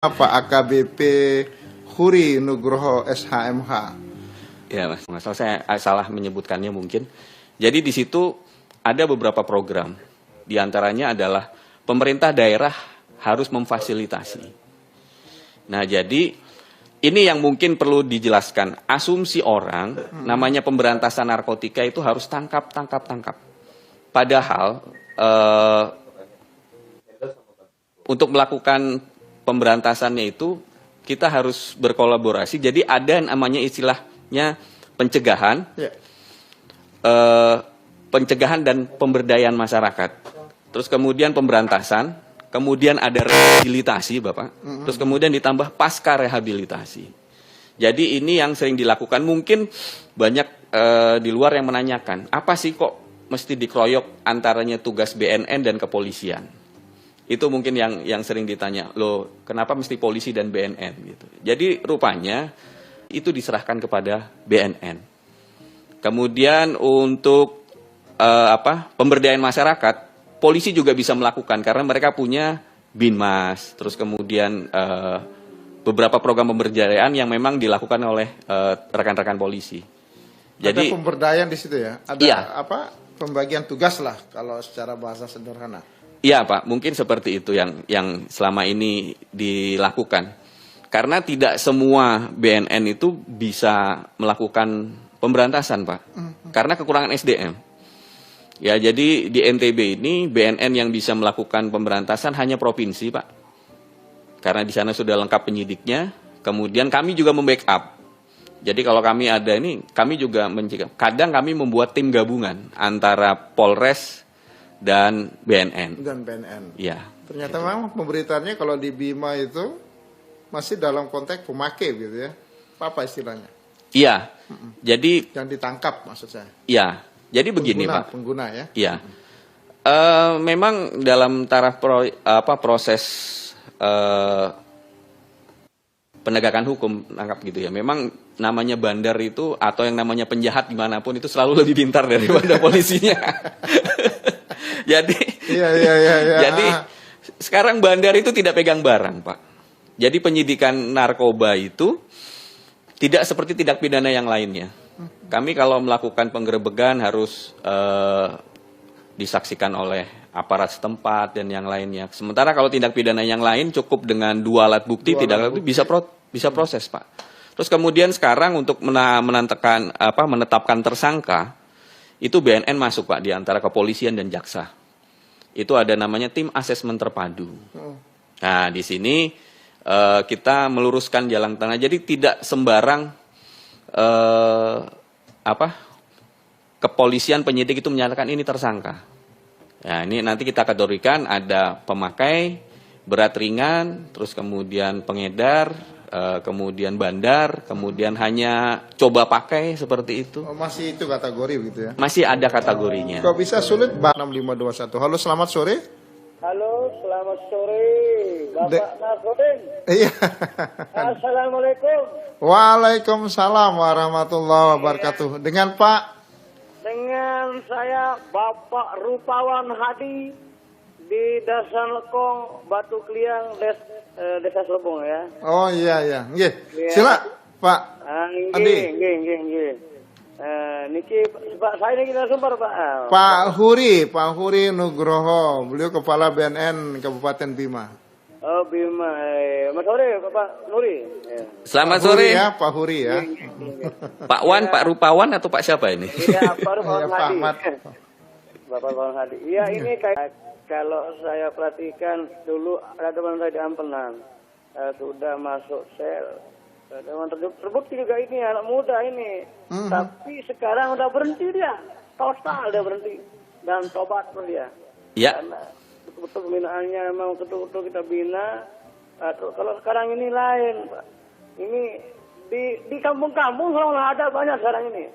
Pak AKBP Huri Nugroho SHMH. Ya, Mas, saya salah menyebutkannya mungkin. Jadi di situ ada beberapa program. Di antaranya adalah pemerintah daerah harus memfasilitasi. Nah, jadi ini yang mungkin perlu dijelaskan. Asumsi orang, namanya pemberantasan narkotika itu harus tangkap. Padahal untuk melakukan pemberantasannya itu kita harus berkolaborasi. Jadi ada namanya istilahnya pencegahan, pencegahan dan pemberdayaan masyarakat. Terus kemudian pemberantasan, kemudian ada rehabilitasi, Bapak. Terus kemudian ditambah pasca rehabilitasi. Jadi ini yang sering dilakukan. Mungkin banyak di luar yang menanyakan, apa sih kok mesti dikeroyok antaranya tugas BNN dan kepolisian? Itu mungkin yang sering ditanya, loh kenapa mesti polisi dan BNN gitu. Jadi rupanya itu diserahkan kepada BNN. Kemudian untuk pemberdayaan masyarakat, polisi juga bisa melakukan karena mereka punya Binmas, terus kemudian beberapa program pemberdayaan yang memang dilakukan oleh rekan-rekan polisi. Jadi ada pemberdayaan di situ ya? Ada pembagian tugas lah kalau secara bahasa sederhana. Iya Pak, mungkin seperti itu yang selama ini dilakukan. Karena tidak semua BNN itu bisa melakukan pemberantasan Pak, karena kekurangan SDM. Ya, jadi di NTB ini BNN yang bisa melakukan pemberantasan hanya provinsi Pak. Karena di sana sudah lengkap penyidiknya, kemudian kami juga membackup. Jadi kalau kami ada ini, kami juga mencegah. Kadang kami membuat tim gabungan antara Polres dan BNN. Dan BNN. Iya. Ternyata memang pemberitaannya kalau di Bima itu masih dalam konteks pemakai gitu ya. Apa istilahnya? Iya. Jadi yang ditangkap maksud saya. Iya. Jadi begini Pak. Pengguna ya. Iya. Memang dalam taraf proses penegakan hukum tangkap gitu ya. Memang namanya bandar itu atau yang namanya penjahat dimanapun itu selalu lebih pintar daripada polisinya. Jadi, jadi sekarang bandar itu tidak pegang barang, Pak. Jadi penyidikan narkoba itu tidak seperti tindak pidana yang lainnya. Kami kalau melakukan penggerebekan harus disaksikan oleh aparat setempat dan yang lainnya. Sementara kalau tindak pidana yang lain cukup dengan 2 alat bukti, bisa proses, Pak. Terus kemudian sekarang untuk menetapkan tersangka, itu BNN masuk Pak di antara kepolisian dan jaksa. Itu ada namanya tim asesmen terpadu. Nah di sini kita meluruskan jalan tengah. Jadi tidak sembarang kepolisian penyidik itu menyatakan ini tersangka. Nah ini nanti kita kategorikan ada pemakai, berat ringan, terus kemudian pengedar, kemudian bandar, kemudian hanya coba pakai seperti itu. Oh, masih itu kategori gitu ya? Masih ada kategorinya. Kok bisa sulit? 6521. Halo, selamat sore. Halo, selamat sore, Bapak Nasruddin. Iya. Assalamualaikum. Waalaikumsalam warahmatullahi wabarakatuh. Dengan Pak? Dengan saya Bapak Rupawan Hadi di Desa Lekong, Batu Kliang, Desa Selebung ya. Oh iya. Nggih. Sila, Pak. Nggih. Niki Pak saya niki sumber Pak. Pak Huri Nugroho, beliau kepala BNN Kabupaten Bima. Oh Bima, Mas sore Pak Nuri. Selamat Pak Huri sore ya, Pak Huri ya. Pak Wan, Pak Rupawan atau Pak siapa ini? Iya, Pak Rupawan Hadi. Bapak Rupawan Hadi. Iya ini kayak kalau saya perhatikan dulu ada teman saya di Ampenan sudah masuk sel. Teman terbukti juga ini anak muda ini. Tapi sekarang udah berhenti dia. Total dia berhenti. Dan tobat pun dia. Ya. Karena betul-betul pembinaannya memang betul-betul kita bina. Kalau sekarang ini lain, Pak. Ini di kampung-kampung kalau ada banyak sekarang ini.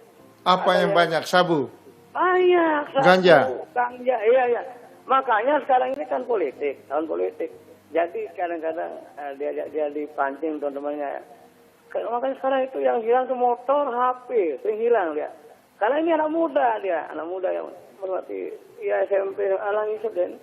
Apa yang banyak? Sabu? Banyak. Ganja? Ganja, iya. Makanya sekarang ini kan politik, tahun politik. Jadi kadang-kadang dia dipancing teman-temannya. Makanya sekarang itu yang hilang itu motor, HP, sering hilang dia. Karena ini anak muda yang mengerti ya SMP Alang Isep dan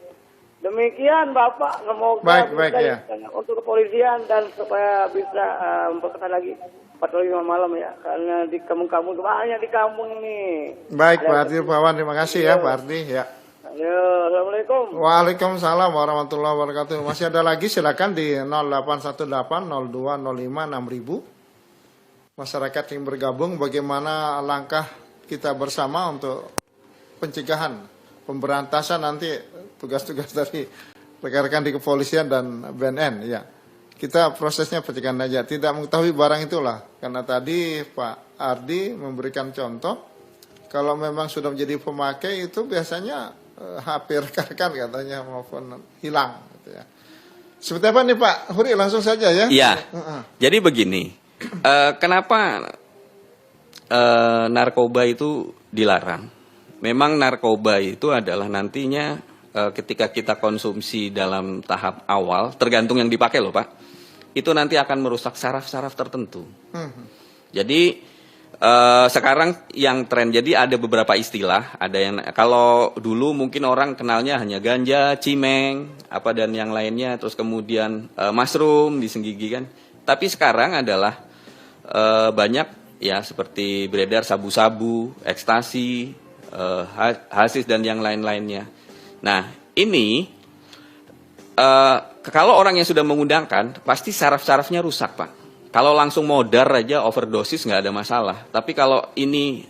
Demikian Bapak, semoga Baik, bisa ya. untuk kepolisian dan supaya bisa memperketat lagi patroli malam ya, karena di kampung-kampung banyak di kampung ini. Baik Pak Ardi Pak Wan, terima kasih ya Pak Ardi ya. Ayo, Assalamualaikum. Waalaikumsalam warahmatullahi wabarakatuh. Masih ada lagi, silakan di 081802056000. Masyarakat yang bergabung, bagaimana langkah kita bersama untuk pencegahan, pemberantasan nanti tugas-tugas dari rekan-rekan di kepolisian dan BNN ya. Kita prosesnya pencegahan aja, tidak mengetahui barang itulah. Karena tadi Pak Ardi memberikan contoh, kalau memang sudah menjadi pemakai itu biasanya HP rekan-rekan katanya maupun hilang gitu ya. Seperti apa nih Pak Huri, langsung saja ya. Iya. Jadi begini, kenapa narkoba itu dilarang? Memang narkoba itu adalah nantinya ketika kita konsumsi dalam tahap awal, tergantung yang dipakai loh Pak, itu nanti akan merusak saraf-saraf tertentu. Jadi sekarang yang tren, jadi ada beberapa istilah, ada yang kalau dulu mungkin orang kenalnya hanya ganja, cimeng, apa dan yang lainnya, terus kemudian mushroom di senggigi kan. Tapi sekarang adalah banyak ya seperti beredar sabu-sabu, ekstasi, hasis dan yang lain-lainnya. Nah ini kalau orang yang sudah mengundangkan pasti saraf-sarafnya rusak Pak. Kalau langsung modar aja overdosis nggak ada masalah. Tapi kalau ini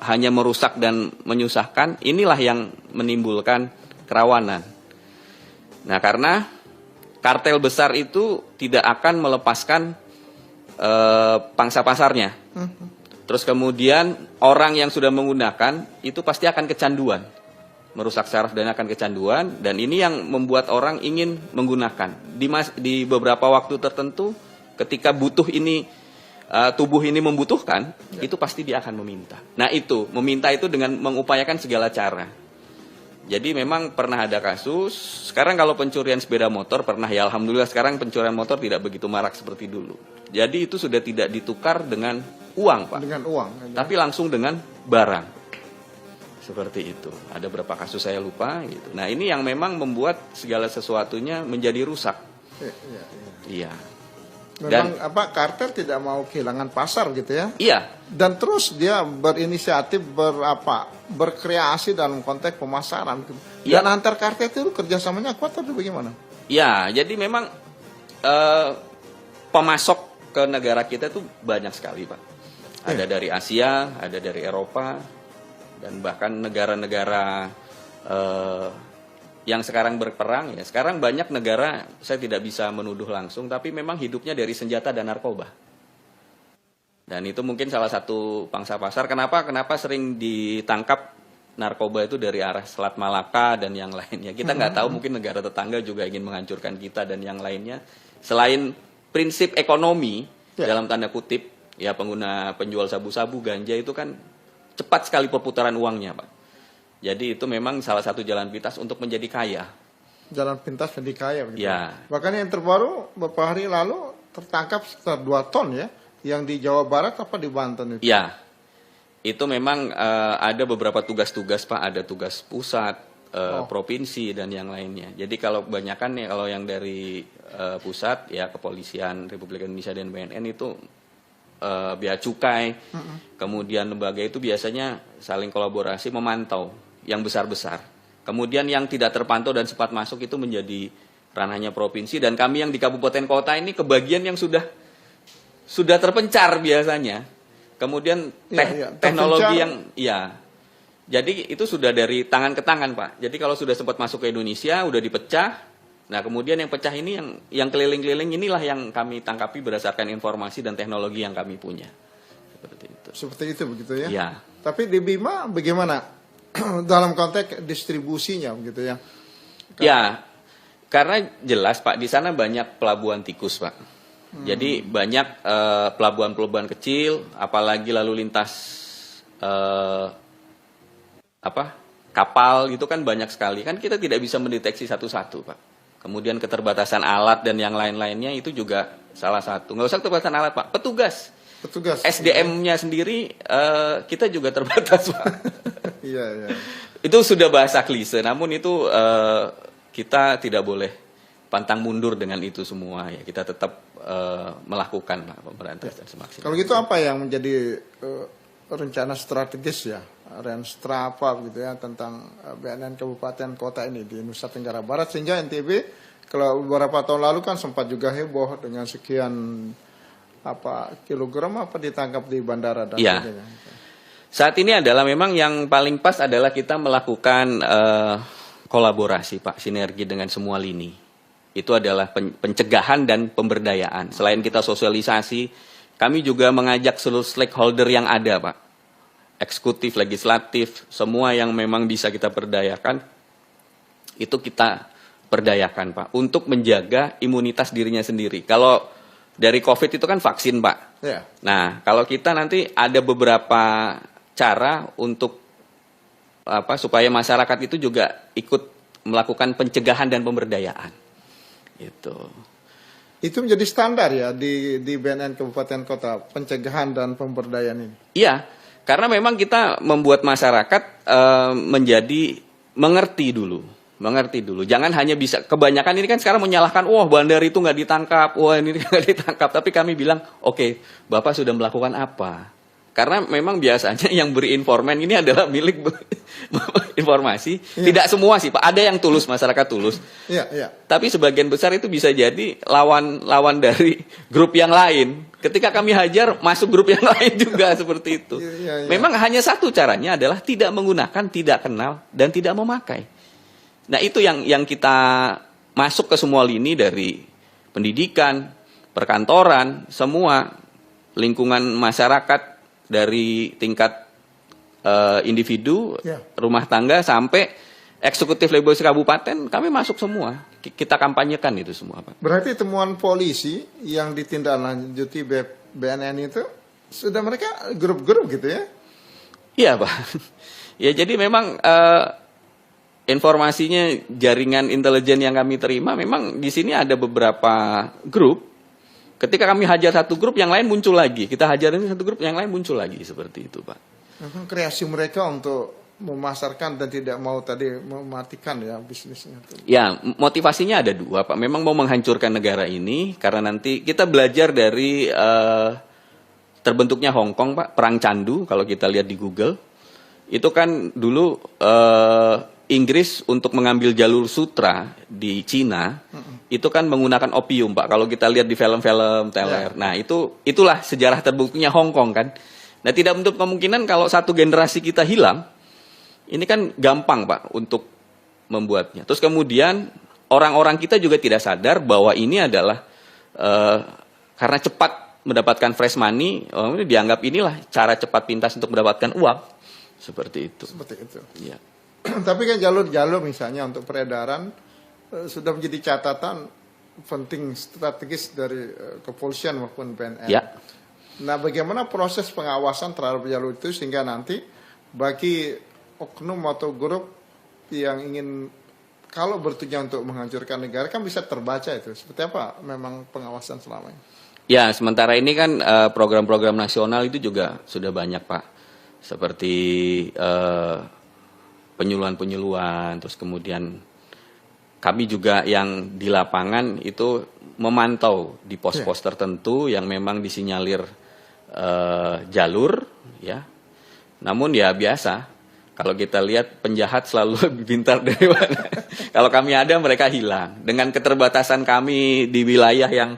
hanya merusak dan menyusahkan, inilah yang menimbulkan kerawanan. Nah karena kartel besar itu tidak akan melepaskan pangsa pasarnya. Terus kemudian orang yang sudah menggunakan itu pasti akan kecanduan. Merusak saraf dan akan kecanduan, dan ini yang membuat orang ingin menggunakan. Di beberapa waktu tertentu ketika butuh ini, tubuh ini membutuhkan, itu pasti dia akan meminta. Nah itu, meminta itu dengan mengupayakan segala cara. Jadi memang pernah ada kasus, sekarang kalau pencurian sepeda motor pernah ya, alhamdulillah sekarang pencurian motor tidak begitu marak seperti dulu. Jadi itu sudah tidak ditukar dengan uang Pak. Dengan uang. Tapi langsung dengan barang. Seperti itu. Ada berapa kasus saya lupa gitu. Nah ini yang memang membuat segala sesuatunya menjadi rusak. Iya. Memang kartel tidak mau kehilangan pasar gitu ya. Iya. Dan terus dia berinisiatif berkreasi dalam konteks pemasaran. Dan antar kartel itu kerjasamanya kuat atau bagaimana? Iya, jadi memang pemasok ke negara kita itu banyak sekali Pak. Ada dari Asia, ada dari Eropa, dan bahkan negara-negara yang sekarang berperang ya. Sekarang banyak negara, saya tidak bisa menuduh langsung, tapi memang hidupnya dari senjata dan narkoba. Dan itu mungkin salah satu pangsa pasar. Kenapa sering ditangkap narkoba itu dari arah Selat Malaka dan yang lainnya. Kita nggak tahu, mungkin negara tetangga juga ingin menghancurkan kita dan yang lainnya. Selain prinsip ekonomi dalam tanda kutip, ya penjual sabu-sabu, ganja itu kan cepat sekali perputaran uangnya Pak. Jadi itu memang salah satu jalan pintas untuk menjadi kaya. Jalan pintas menjadi kaya begitu. Ya. Bahkan yang terbaru beberapa hari lalu tertangkap sekitar 2 ton ya, yang di Jawa Barat apa di Banten itu. Ya. Itu memang ada beberapa tugas-tugas Pak, ada tugas pusat, provinsi dan yang lainnya. Jadi kalau kebanyakan ya kalau yang dari pusat ya kepolisian Republik Indonesia dan BNN itu Bea Cukai, kemudian lembaga itu biasanya saling kolaborasi memantau yang besar-besar. Kemudian yang tidak terpantau dan sempat masuk itu menjadi ranahnya provinsi, dan kami yang di kabupaten kota ini kebagian yang sudah terpencar biasanya. Kemudian teknologi yang jadi itu sudah dari tangan ke tangan Pak. Jadi kalau sudah sempat masuk ke Indonesia udah dipecah. Nah kemudian yang pecah ini yang keliling-keliling inilah yang kami tangkapi berdasarkan informasi dan teknologi yang kami punya. Seperti itu. Seperti itu begitu ya. Ya. Tapi di Bima bagaimana dalam konteks distribusinya begitu ya? Ya, karena jelas Pak di sana banyak pelabuhan tikus Pak. Jadi banyak pelabuhan-pelabuhan kecil, apalagi lalu lintas kapal itu kan banyak sekali. Kan kita tidak bisa mendeteksi satu-satu Pak. Kemudian keterbatasan alat dan yang lain-lainnya itu juga salah satu. Nggak usah keterbatasan alat Pak, petugas. SDM-nya sendiri kita juga terbatas Pak. Iya. Itu sudah bahasa klise, namun itu kita tidak boleh pantang mundur dengan itu semua ya. Kita tetap melakukan Pak pemberantasan semaksimal. Kalau gitu apa yang menjadi rencana strategis ya, Renstra apa gitu ya tentang BNN kabupaten kota ini di Nusa Tenggara Barat, sehingga NTB kalau beberapa tahun lalu kan sempat juga heboh dengan sekian kilogram ditangkap di bandara dan ya. sebagainya. Saat ini adalah memang yang paling pas adalah kita melakukan kolaborasi Pak, sinergi dengan semua lini. Itu adalah pencegahan dan pemberdayaan. Selain kita sosialisasi, kami juga mengajak seluruh stakeholder yang ada Pak. Eksekutif, legislatif, semua yang memang bisa kita perdayakan, itu kita perdayakan Pak. Untuk menjaga imunitas dirinya sendiri. Kalau dari COVID itu kan vaksin Pak. Ya. Nah, kalau kita nanti ada beberapa cara untuk supaya masyarakat itu juga ikut melakukan pencegahan dan pemberdayaan. Itu menjadi standar ya di BNN kabupaten kota, pencegahan dan pemberdayaan ini. Iya, karena memang kita membuat masyarakat menjadi mengerti dulu. Jangan hanya bisa, kebanyakan ini kan sekarang menyalahkan, wah bandar itu nggak ditangkap, wah ini nggak ditangkap. Tapi kami bilang, oke, Bapak sudah melakukan apa? Karena memang biasanya yang beri informan ini adalah milik informasi. Tidak semua sih Pak, ada yang tulus, masyarakat tulus. Iya. Tapi sebagian besar itu bisa jadi lawan dari grup yang lain. Ketika kami hajar, masuk grup yang lain juga seperti itu. Iya. Memang hanya satu caranya adalah tidak menggunakan, tidak kenal, dan tidak memakai. Nah itu yang kita masuk ke semua lini dari pendidikan, perkantoran, semua lingkungan masyarakat, dari tingkat individu, rumah tangga, sampai eksekutif legislatif kabupaten, kami masuk semua. Kita kampanyekan itu semua Pak. Berarti temuan polisi yang ditindaklanjuti BNN itu sudah mereka grup-grup gitu ya? Iya Pak. Ya jadi memang informasinya jaringan intelijen yang kami terima, memang di sini ada beberapa grup. Ketika kami hajar satu grup, yang lain muncul lagi. Kita hajar satu grup, yang lain muncul lagi. Seperti itu Pak. Memang kreasi mereka untuk memasarkan dan tidak mau tadi mematikan ya bisnisnya. Ya, motivasinya ada dua Pak. Memang mau menghancurkan negara ini, karena nanti kita belajar dari terbentuknya Hong Kong Pak, perang candu, kalau kita lihat di Google. Itu kan dulu Inggris untuk mengambil jalur sutra di Cina, itu kan menggunakan opium Pak. Kalau kita lihat di film-film teler. Nah itulah sejarah terbuktinya Hong Kong kan. Nah tidak menutup kemungkinan kalau satu generasi kita hilang, ini kan gampang Pak untuk membuatnya. Terus kemudian orang-orang kita juga tidak sadar bahwa ini adalah karena cepat mendapatkan fresh money, dianggap inilah cara cepat pintas untuk mendapatkan uang. Seperti itu. Seperti itu. Ya. Tapi kan jalur-jalur misalnya untuk peredaran sudah menjadi catatan penting strategis dari kepolisian maupun BNN. Ya. Nah, bagaimana proses pengawasan terhadap jalur itu sehingga nanti bagi oknum atau grup yang ingin kalau bertujuan untuk menghancurkan negara kan bisa terbaca itu. Seperti apa memang pengawasan selama ini? Ya, sementara ini kan program-program nasional itu juga sudah banyak Pak. Seperti penyuluhan-penyuluhan, terus kemudian kami juga yang di lapangan itu memantau di pos-pos tertentu yang memang disinyalir jalur, ya. Namun ya biasa, kalau kita lihat penjahat selalu lebih pintar dari mana. Kalau kami ada, mereka hilang. Dengan keterbatasan kami di wilayah yang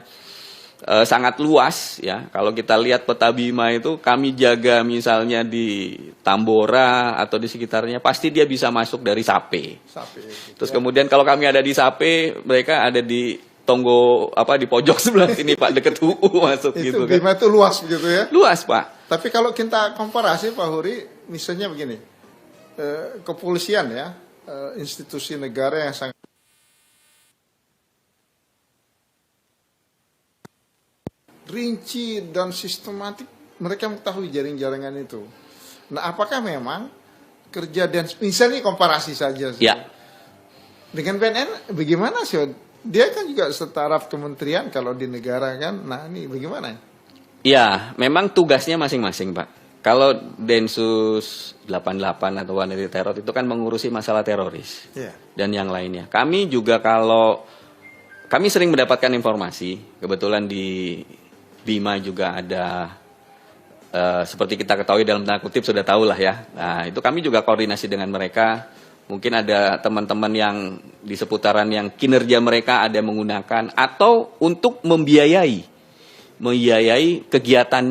sangat luas ya. Kalau kita lihat peta Bima itu kami jaga misalnya di Tambora atau di sekitarnya, pasti dia bisa masuk dari Sape. Terus kemudian kalau kami ada di Sape, mereka ada di Tonggo di pojok sebelah sini Pak, dekat UU masuk itu, gitu kan. Bima itu luas gitu ya. Luas Pak. Tapi kalau kita komparasi Pak Huri, misalnya begini. Kepolisian ya, institusi negara yang sangat rinci dan sistematik, mereka mengetahui jaring-jaringan itu. Nah, apakah memang kerja dan misalnya komparasi saja Ya. dengan BNN, bagaimana sih? Dia kan juga setaraf kementerian kalau di negara kan. Nah, ini bagaimana? Ya, memang tugasnya masing-masing Pak. Kalau Densus 88 atau Wanita Teror itu kan mengurusi masalah teroris Iya. dan yang lainnya. Kami juga kami sering mendapatkan informasi, kebetulan di Bima juga ada seperti kita ketahui dalam tanda kutip sudah tahu lah ya. Nah itu kami juga koordinasi dengan mereka. Mungkin ada teman-teman yang di seputaran yang kinerja mereka ada menggunakan atau untuk membiayai kegiatan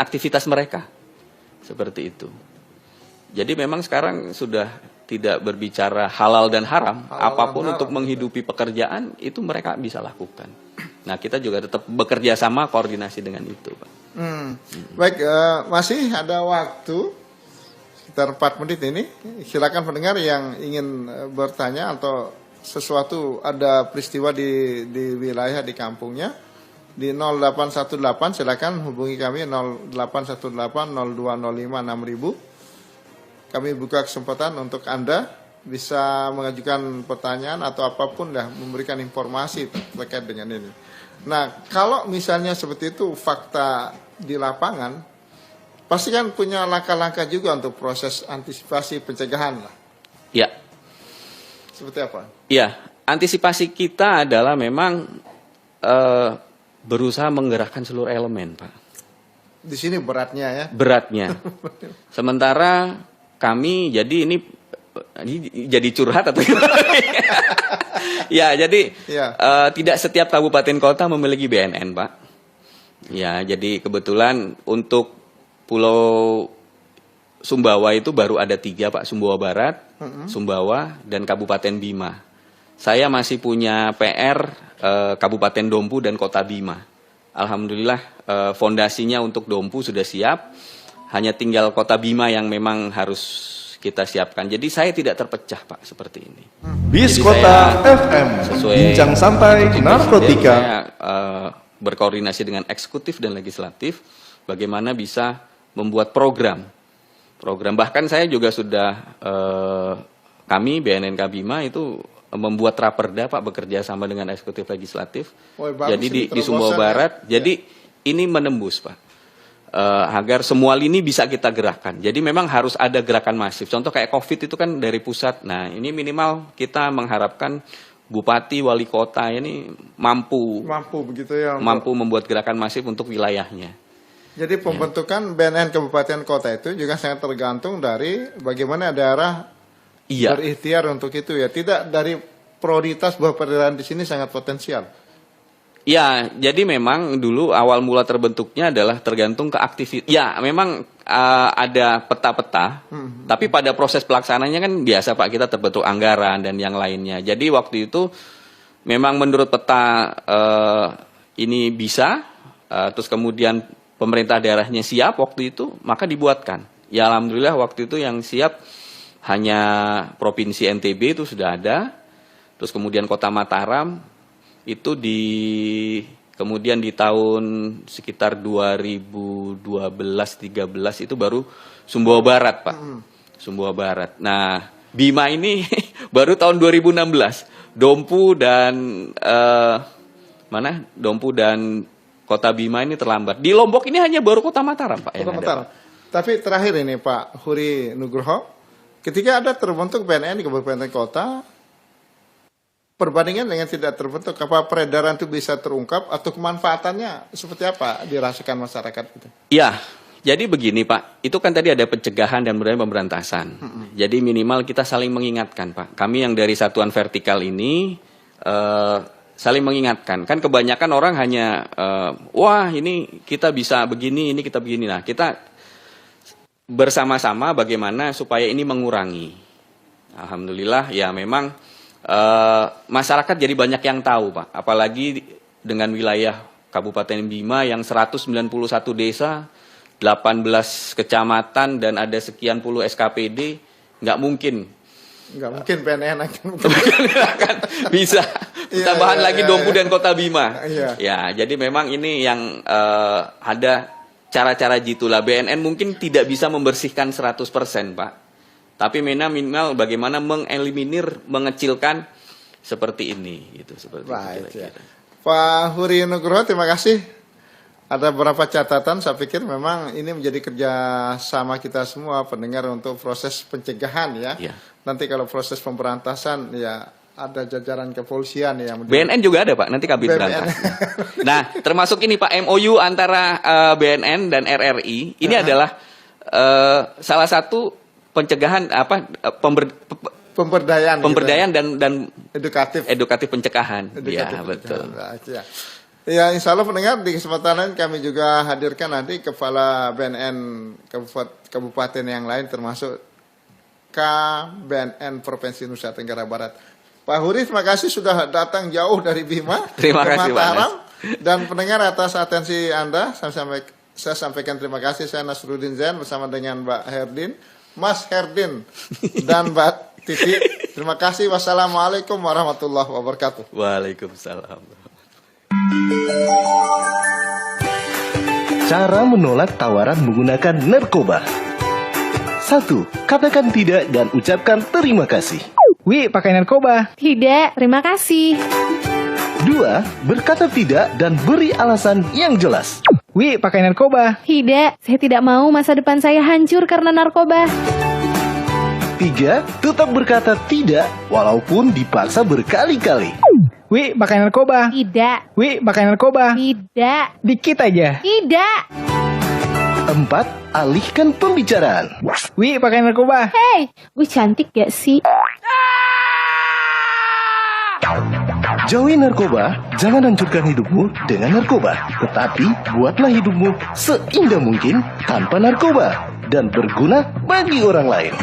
aktivitas mereka seperti itu. Jadi memang sekarang sudah tidak berbicara halal dan haram, apapun untuk menghidupi pekerjaan itu mereka bisa lakukan. Nah kita juga tetap bekerja sama koordinasi dengan itu, Pak. Baik, masih ada waktu sekitar 4 menit ini. Silakan pendengar yang ingin bertanya atau sesuatu ada peristiwa di wilayah di kampungnya di 0818 silakan hubungi kami 0818 0205 6000. Kami buka kesempatan untuk Anda bisa mengajukan pertanyaan atau apapun dah memberikan informasi terkait dengan ini. Nah, kalau misalnya seperti itu fakta di lapangan, pasti kan punya langkah-langkah juga untuk proses antisipasi pencegahan lah. Ya. Seperti apa? Ya, antisipasi kita adalah memang berusaha menggerakkan seluruh elemen, Pak. Di sini beratnya ya. Beratnya. Sementara kami ini jadi curhat atau gimana? Ya, jadi Ya. tidak setiap kabupaten kota memiliki BNN, Pak. Ya, jadi kebetulan untuk Pulau Sumbawa itu baru ada 3, Pak. Sumbawa Barat, Sumbawa, dan Kabupaten Bima. Saya masih punya PR Kabupaten Dompu dan Kota Bima. Alhamdulillah fondasinya untuk Dompu sudah siap. Hanya tinggal Kota Bima yang memang harus kita siapkan. Jadi saya tidak terpecah, Pak, seperti ini. Bis Jadi Kota saya FM, sesuai bincang santai Presiden, narkotika. Saya berkoordinasi dengan eksekutif dan legislatif bagaimana bisa membuat program. Bahkan saya juga sudah kami BNNK Bima itu membuat raperda, Pak, bekerja sama dengan eksekutif legislatif. Oh, bagus, jadi ini di Sumbawa terobosan, Barat. ya. Jadi ini menembus, Pak. Agar semua lini bisa kita gerakkan. Jadi memang harus ada gerakan masif. Contoh kayak COVID itu kan dari pusat. Nah, ini minimal kita mengharapkan bupati, wali kota ini mampu Begitu ya. mampu membuat gerakan masif untuk wilayahnya. Jadi pembentukan BNN kabupaten kota itu juga sangat tergantung dari bagaimana daerah Iya. berikhtiar untuk itu ya. Tidak dari prioritas bahwa peredaran di sini sangat potensial. Ya, jadi memang dulu awal mula terbentuknya adalah tergantung ke aktivitas. Ya, memang ada peta-peta, tapi pada proses pelaksananya kan biasa, Pak, kita terbentuk anggaran dan yang lainnya. Jadi waktu itu memang menurut peta ini bisa, terus kemudian pemerintah daerahnya siap waktu itu, maka dibuatkan. Ya alhamdulillah waktu itu yang siap hanya Provinsi NTB itu sudah ada, terus kemudian Kota Mataram. Itu kemudian di tahun sekitar 2012-13 itu baru Sumbawa Barat, Pak. Sumbawa Barat. Nah, Bima ini baru tahun 2016. Dompu dan Dompu dan Kota Bima ini terlambat. Di Lombok ini hanya baru Kota Mataram, Pak. Kota Mataram. Tapi terakhir ini Pak Huri Nugroho, ketika ada terbentuk BNN di kabupaten kota, perbandingan dengan tidak terbentuk, apa peredaran itu bisa terungkap atau kemanfaatannya seperti apa dirasakan masyarakat itu? Iya, jadi begini, Pak. Itu kan tadi ada pencegahan dan pemberantasan. Jadi minimal kita saling mengingatkan, Pak. Kami yang dari satuan vertikal ini saling mengingatkan. Kan kebanyakan orang hanya wah ini kita bisa begini, ini kita begini. Nah, kita bersama-sama bagaimana supaya ini mengurangi. Alhamdulillah ya memang masyarakat jadi banyak yang tahu, Pak. Apalagi dengan wilayah Kabupaten Bima yang 191 desa, 18 kecamatan dan ada sekian puluh SKPD, nggak mungkin. Nggak mungkin BNN akan bisa. Tambahan lagi Dompu dan Kota Bima. Iya. Ya, jadi memang ini yang ada cara-cara jitulah. BNN mungkin tidak bisa membersihkan 100%, Pak. Tapi minimal bagaimana mengeliminir, mengecilkan seperti ini, gitu seperti Right, itu. ya. Pak Huri Nugroho, terima kasih ada beberapa catatan, saya pikir memang ini menjadi kerjasama kita semua pendengar untuk proses pencegahan ya. Iya. Nanti kalau proses pemberantasan ya ada jajaran kepolisian yang BNN juga ada Pak, nanti Kabin BNN. Berantas. Nah, termasuk ini Pak MOU antara BNN dan RRI, ini adalah salah satu pencegahan pemberdayaan pemberdayaan gitu dan edukatif pencegahan. Ya, edukatif betul. pencegahan. Ya. Ya, insya Allah pendengar, di kesempatan lain kami juga hadirkan nanti Kepala BNN Kabupaten yang lain termasuk KBNN Provinsi Nusa Tenggara Barat. Pak Huri, terima kasih sudah datang jauh dari Bima Terima ke kasih, Pak Mataram. Dan pendengar, atas atensi Anda, saya sampaikan terima kasih. Saya Nasruddin Zain bersama dengan Mbak Herdin, Mas Herdin, dan Mbak Titi. Terima kasih. Wassalamualaikum warahmatullahi wabarakatuh. Waalaikumsalam. Cara menolak tawaran menggunakan narkoba. 1. Katakan tidak dan ucapkan terima kasih. Wi, pakai narkoba. Tidak, terima kasih. 2. Berkata tidak dan beri alasan yang jelas. Wi, pakai narkoba. Tidak, saya tidak mau masa depan saya hancur karena narkoba. 3. Tetap berkata tidak walaupun dipaksa berkali-kali. Wi, pakai narkoba. Tidak, Wi, pakai narkoba. tidak, Dikit aja. tidak. 4. Alihkan pembicaraan. Wi, pakai narkoba. Hei, gue cantik gak sih? Jauhi narkoba, jangan hancurkan hidupmu dengan narkoba. Tetapi buatlah hidupmu seindah mungkin tanpa narkoba dan berguna bagi orang lain.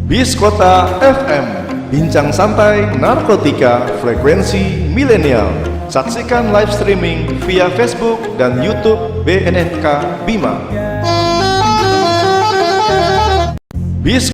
Bis Kota FM, bincang santai narkotika frekuensi milenial. Saksikan live streaming via Facebook dan YouTube BNNK Bima. Bis